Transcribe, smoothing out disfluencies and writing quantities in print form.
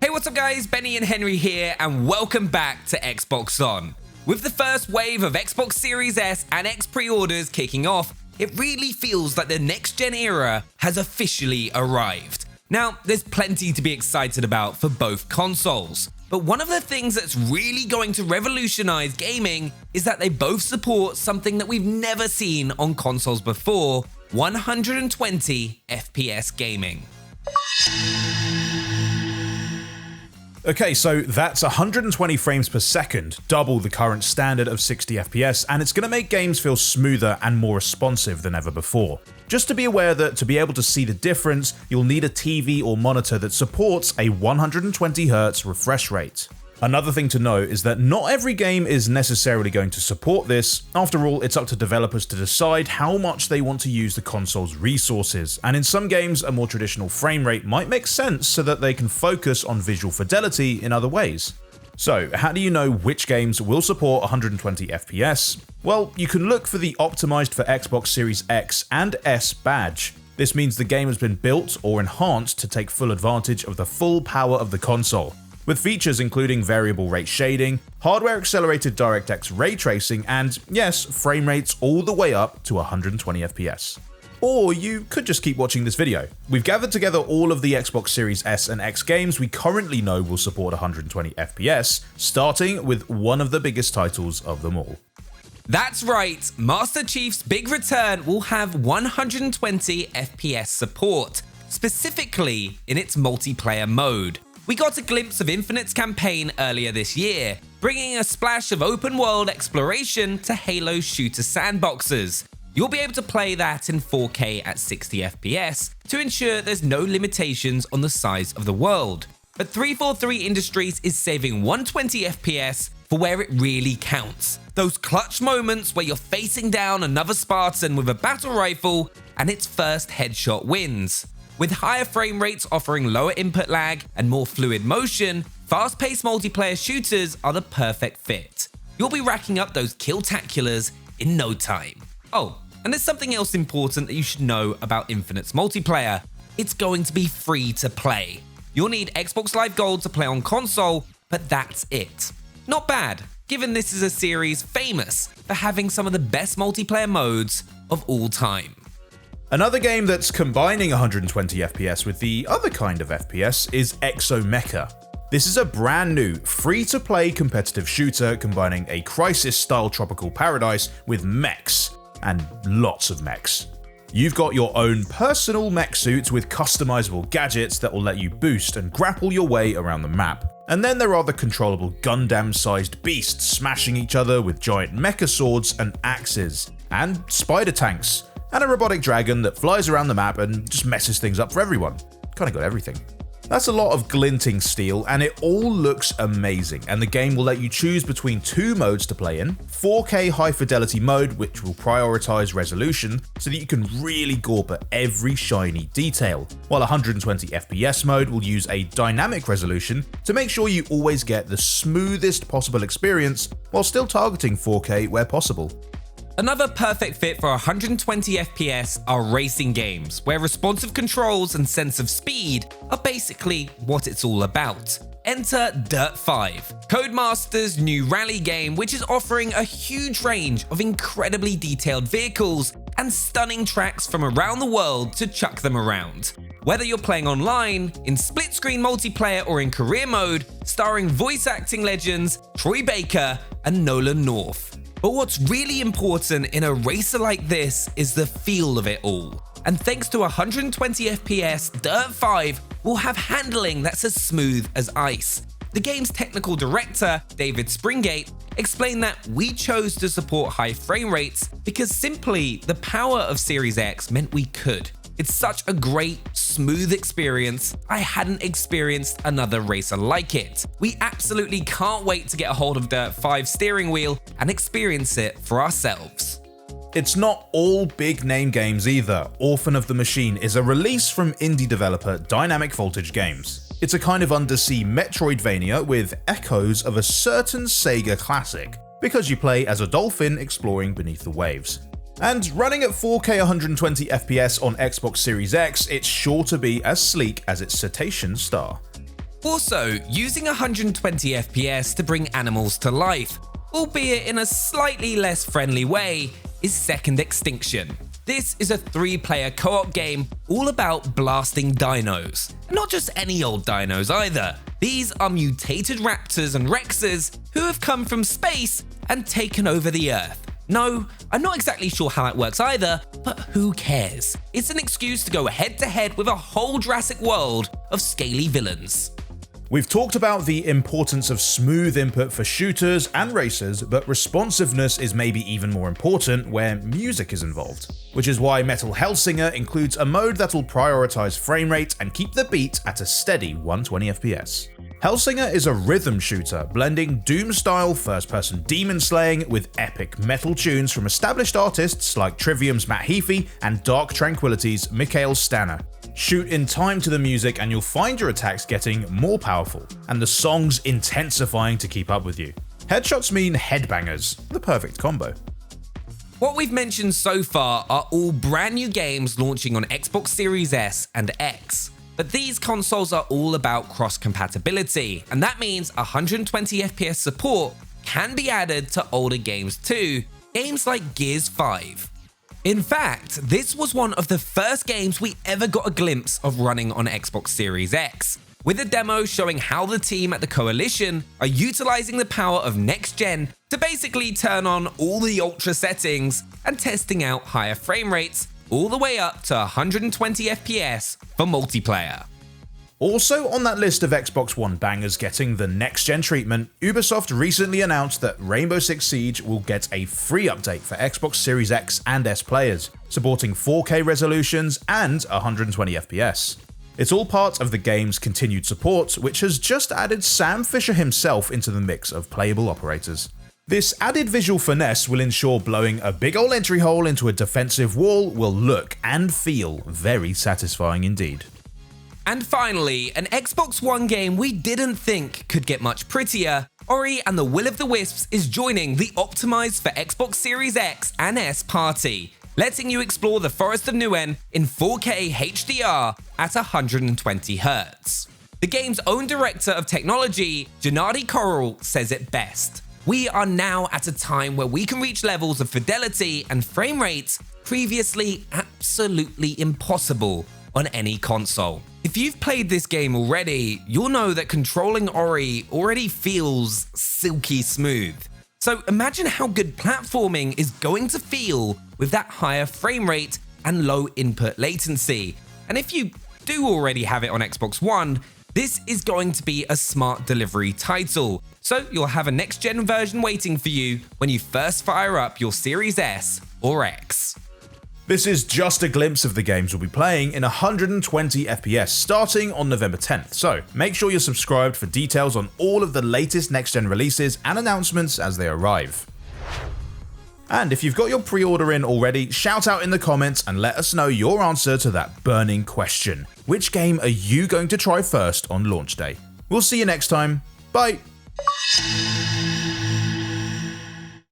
Hey, what's up guys, Benny and Henry here, and welcome back to Xbox On. With the first wave of Xbox Series S and X pre-orders kicking off, it really feels like the next-gen era has officially arrived. Now, there's plenty to be excited about for both consoles, but one of the things that's really going to revolutionize gaming is that they both support something that we've never seen on consoles before: 120 FPS gaming. Okay, so that's 120 frames per second, double the current standard of 60 FPS, and it's going to make games feel smoother and more responsive than ever before. Just to be aware that to be able to see the difference, you'll need a TV or monitor that supports a 120Hz refresh rate. Another thing to note is that not every game is necessarily going to support this. After all, it's up to developers to decide how much they want to use the console's resources, and in some games a more traditional frame rate might make sense so that they can focus on visual fidelity in other ways. So, how do you know which games will support 120 FPS? Well, you can look for the optimized for Xbox Series X and S badge. This means the game has been built or enhanced to take full advantage of the full power of the console, with features including variable rate shading, hardware-accelerated DirectX ray tracing, and yes, frame rates all the way up to 120 FPS. Or you could just keep watching this video. We've gathered together all of the Xbox Series S and X games we currently know will support 120 FPS, starting with one of the biggest titles of them all. That's right, Master Chief's big return will have 120 FPS support, specifically in its multiplayer mode. We got a glimpse of Infinite's campaign earlier this year, bringing a splash of open-world exploration to Halo's shooter sandboxes. You'll be able to play that in 4K at 60 FPS to ensure there's no limitations on the size of the world. But 343 Industries is saving 120 FPS for where it really counts. Those clutch moments where you're facing down another Spartan with a battle rifle and its first headshot wins. With higher frame rates offering lower input lag and more fluid motion, fast-paced multiplayer shooters are the perfect fit. You'll be racking up those kill-taculars in no time. Oh, and there's something else important that you should know about Infinite's multiplayer. It's going to be free to play. You'll need Xbox Live Gold to play on console, but that's it. Not bad, given this is a series famous for having some of the best multiplayer modes of all time. Another game that's combining 120 FPS with the other kind of FPS is Exomecha. This is a brand new, free-to-play competitive shooter combining a Crysis-style tropical paradise with mechs, and lots of mechs. You've got your own personal mech suit with customizable gadgets that will let you boost and grapple your way around the map. And then there are the controllable Gundam-sized beasts smashing each other with giant mecha swords and axes, and spider tanks, and a robotic dragon that flies around the map and just messes things up for everyone. Kinda got everything. That's a lot of glinting steel, and it all looks amazing, and the game will let you choose between two modes to play in: 4K high fidelity mode, which will prioritize resolution so that you can really gawp at every shiny detail, while 120 FPS mode will use a dynamic resolution to make sure you always get the smoothest possible experience while still targeting 4K where possible. Another perfect fit for 120 FPS are racing games, where responsive controls and sense of speed are basically what it's all about. Enter Dirt 5, Codemasters' new rally game, which is offering a huge range of incredibly detailed vehicles and stunning tracks from around the world to chuck them around. Whether you're playing online, in split-screen multiplayer, or in career mode, starring voice acting legends Troy Baker and Nolan North. But what's really important in a racer like this is the feel of it all. And thanks to 120 FPS, Dirt 5 will have handling that's as smooth as ice. The game's technical director, David Springate, explained that we chose to support high frame rates because simply the power of Series X meant we could. It's such a great, smooth experience. I hadn't experienced another racer like it. We absolutely can't wait to get a hold of Dirt 5's steering wheel and experience it for ourselves. It's not all big name games either. Orphan of the Machine is a release from indie developer Dynamic Voltage Games. It's a kind of undersea Metroidvania with echoes of a certain Sega classic, because you play as a dolphin exploring beneath the waves. And running at 4K 120 FPS on Xbox Series X, it's sure to be as sleek as its cetacean star. Also, using 120 FPS to bring animals to life, albeit in a slightly less friendly way, is Second Extinction. This is a 3-player co-op game all about blasting dinos. And not just any old dinos either. These are mutated raptors and rexes who have come from space and taken over the Earth. No, I'm not exactly sure how that works either, but who cares? It's an excuse to go head-to-head with a whole Jurassic World of scaly villains. We've talked about the importance of smooth input for shooters and racers, but responsiveness is maybe even more important where music is involved. Which is why Metal Hellsinger includes a mode that'll prioritize frame rate and keep the beat at a steady 120 FPS. Hellsinger is a rhythm shooter, blending Doom-style first-person demon slaying with epic metal tunes from established artists like Trivium's Matt Heafy and Dark Tranquillity's Mikhail Stanner. Shoot in time to the music and you'll find your attacks getting more powerful, and the songs intensifying to keep up with you. Headshots mean headbangers, the perfect combo. What we've mentioned so far are all brand new games launching on Xbox Series S and X. But these consoles are all about cross-compatibility, and that means 120 FPS support can be added to older games too, games like Gears 5. In fact, this was one of the first games we ever got a glimpse of running on Xbox Series X, with a demo showing how the team at the Coalition are utilizing the power of next-gen to basically turn on all the ultra settings and testing out higher frame rates all the way up to 120 FPS for multiplayer. Also on that list of Xbox One bangers getting the next-gen treatment, Ubisoft recently announced that Rainbow Six Siege will get a free update for Xbox Series X and S players, supporting 4K resolutions and 120 FPS. It's all part of the game's continued support, which has just added Sam Fisher himself into the mix of playable operators. This added visual finesse will ensure blowing a big ol' entry hole into a defensive wall will look and feel very satisfying indeed. And finally, an Xbox One game we didn't think could get much prettier, Ori and the Will of the Wisps is joining the optimized for Xbox Series X and S party, letting you explore the Forest of Nuen in 4K HDR at 120Hz. The game's own director of technology, Gennady Korol, says it best. We are now at a time where we can reach levels of fidelity and frame rates previously absolutely impossible on any console. If you've played this game already, you'll know that controlling Ori already feels silky smooth. So imagine how good platforming is going to feel with that higher frame rate and low input latency. And if you do already have it on Xbox One, this is going to be a smart delivery title. So you'll have a next-gen version waiting for you when you first fire up your Series S or X. This is just a glimpse of the games we'll be playing in 120 FPS starting on November 10th, so make sure you're subscribed for details on all of the latest next-gen releases and announcements as they arrive. And if you've got your pre-order in already, shout out in the comments and let us know your answer to that burning question. Which game are you going to try first on launch day? We'll see you next time. Bye!